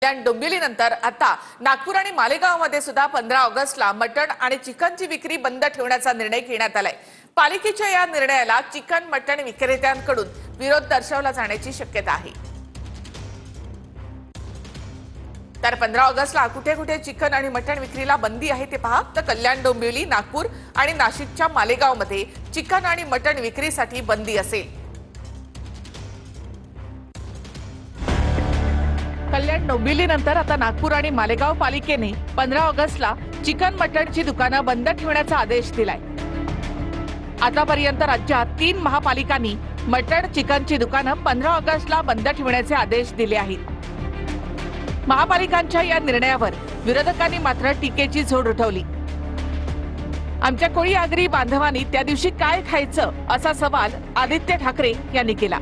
कल्याण डोंबिवलीनंतर आता नागपूर आणि मालेगावमध्ये सुद्धा 15 ऑगस्टला मटण आणि चिकनची विक्री बंद ठेवण्याचा निर्णय घेण्यात आलाय। पालिकेच्या या निर्णयाला चिकन मटण विक्रेत्यांकडून विरोध दर्शवला जाण्याची शक्यता आहे। तर 15 ऑगस्टला कुठे कुठे चिकन आणि मटण विक्रीला बंदी आहे ते पहा। तर कल्याण डोंबिवली, नागपूर आणि नाशिकच्या मालेगावमध्ये चिकन आणि मटण विक्रीसाठी बंदी असेल। कल्याण डोंबिवलीनंतर आता नागपूर आणि मालेगाव पालिकेने 15 ऑगस्टला चिकन मटणची दुकानं बंद ठेवण्याचा आदेश दिलाय। आतापर्यंत राज्यात 3 महापालिकांनी मटण चिकनची दुकानं 15 ऑगस्टला बंद ठेवण्याचे आदेश दिले आहेत। महापालिकांच्या या निर्णयावर विरोधकांनी मात्र टीकेची झोड उठवली। आमच्या कोळी आगरी बांधवांनी त्या दिवशी काय खायचं असा सवाल आदित्य ठाकरे यांनी केला।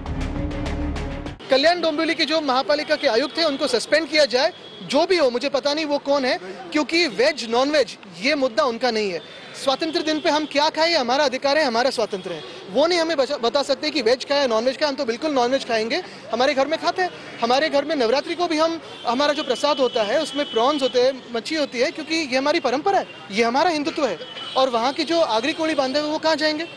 कल्याण डोंबिवली के जो महापालिका के आयुक्त हैं उनको सस्पेंड किया जाए, जो भी हो, मुझे पता नहीं वो कौन है, क्योंकि वेज नॉन वेज ये मुद्दा उनका नहीं है। स्वातंत्र्य दिन पे हम क्या खाएं ये हमारा अधिकार है, हमारा स्वातंत्र्य है। वो नहीं हमें बता सकते कि वेज खाए नॉन वेज खाए। हम तो बिल्कुल नॉन वेज खाएंगे, हमारे घर में खाते हैं। हमारे घर में नवरात्रि को भी हमारा जो प्रसाद होता है उसमें प्रॉन्स होते हैं, मच्छी होती है, क्योंकि ये हमारी परंपरा है, ये हमारा हिंदुत्व है। और वहाँ की जो आगरी कोली बांधव है वो कहाँ जाएंगे?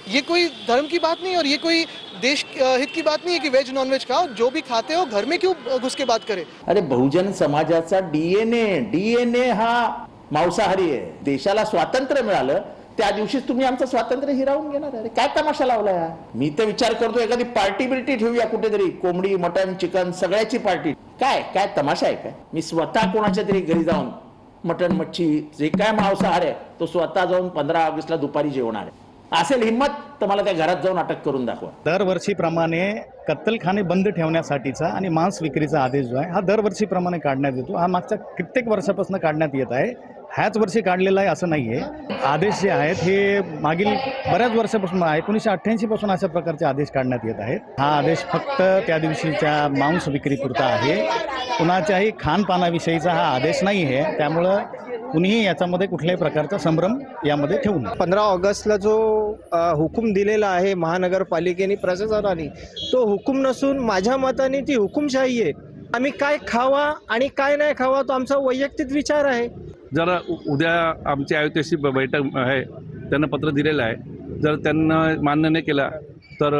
ये कोई धर्म की बात नहीं और ये कोई देश हित की बात नहीं है कि वेज नॉन वेज खाओ। जो भी खाते हो घर में क्यों घुस के बात करे? अरे बहुजन समाजाचा डीएनए हा मांसाहारी आहे। देशाला स्वातंत्र्य मिळालं त्या दिवशीच तुम्ही आमचं स्वातंत्र्य हिरावून घेणार? अरे काय तमाशा लावलाय? मी तर विचार करतो एखादी पार्टी बिल्टी ठेवूया कुठेतरी, कोंबडी मटण चिकन सगळ्याची पार्टी। काय तमाशा आहे काय? मी स्वतः कोणाच्या तरी घरी जाऊन मटण मच्छी जे काय मांसाहार आहे तो स्वतः जाऊन 15 ऑगस्टला दुपारी जेवणार आहे। असेल हिम्मत तर मला त्या घरात जाऊन अटक करून दाखवा। दरवर्षीप्रमाणे कत्तलखाने बंद ठेवण्यासाठीचा आणि मांस विक्रीचा आदेश जो आहे हा दरवर्षीप्रमाणे काढण्यात येतो। हा मागच्या कित्येक वर्षापासून काढण्यात येत आहे, ह्याच वर्षी काढलेला आहे असं नाहीये। आदेश जे आहेत हे मागील बऱ्याच वर्षापासून 1988 पासून अशा प्रकारचे आदेश काढण्यात येत आहेत। हा आदेश फक्त त्या दिवशीच्या मांस विक्रीपुरता आहे, कुणाच्याही खानपानाविषयीचा हा आदेश नाही आहे। त्यामुळे कुणीही याच्यामध्ये कुठल्याही प्रकारचा संभ्रम यामध्ये ठेवू नये। 15 ऑगस्टला जो हुकूम दिलेला आहे महानगरपालिकेने प्रशासनाने, तो हुकूम नसून माझ्या मताने ती हुकुमशाही आहे। आम्ही काय खावा आणि काय नाही खावा तो आमचा वैयक्तिक विचार आहे। जर उद्या आमची आयुक्ताशी बैठक आहे, त्यांना पत्र दिलेलं आहे, जर त्यांना मान्य नाही केला तर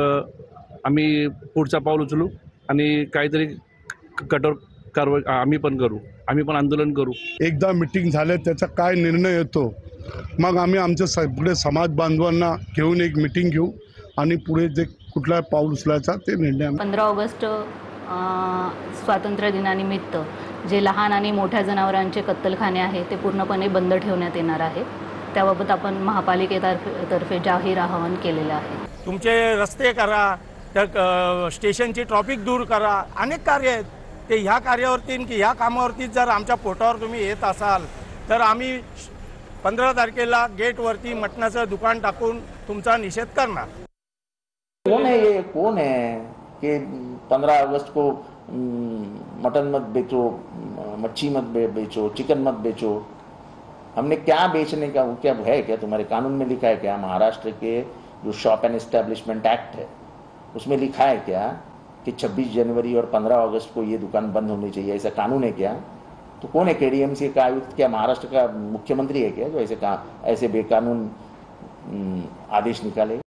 आम्ही पुढचा पाऊल उचलू आणि काहीतरी कठोर कारवाई आम्ही पण करू, आम्ही पण आंदोलन करू। एकदा मीटिंग झाले त्याचा काय निर्णय येतो मग आम्ही आमच्या सगळे समाज बांधवांना घेऊन एक मीटिंग घेऊ आणि पुढे जे कुठला पाऊल उचलायचा ते निर्णय। 15 ऑगस्ट स्वातंत्र्य दिनानिमित्त जे लहान आणि मोठ्या जनावरांचे कत्तलखाने आहे ते पूर्णपणे बंद ठेवण्यात येणार आहे। त्याबाबत आपण महापालिकेतर्फे जाहीर आवाहन केलेलं आहे। तुमचे रस्ते करा, त्या स्टेशनची ट्रॅफिक दूर करा, अनेक कार्य आहेत ते ह्या कार्यावरती की ह्या कामावरती जर आमच्या पोटावर तुम्ही येत असाल तर आम्ही 15 तारखेला गेटवरती मटणाचं दुकान टाकून तुमचा निषेध करणार। कौन है कि 15 अगस्त को मटन मत बेचो, मच्छी मत बेचो, चिकन मत बेचो। हमने क्या बेचने का क्या है? क्या तुम्हारे कानून में लिखा है क्या? महाराष्ट्र के जो शॉप एंड एस्टेब्लिशमेंट एक्ट है उसमें लिखा है क्या कि 26 जनवरी और 15 अगस्त को ये दुकान बंद होनी चाहिए? ऐसा कानून है क्या? तो कौन है केडीएमसी का आयुक्त? क्या महाराष्ट्र का मुख्यमंत्री है क्या जो ऐसे बेकानून आदेश निकाले?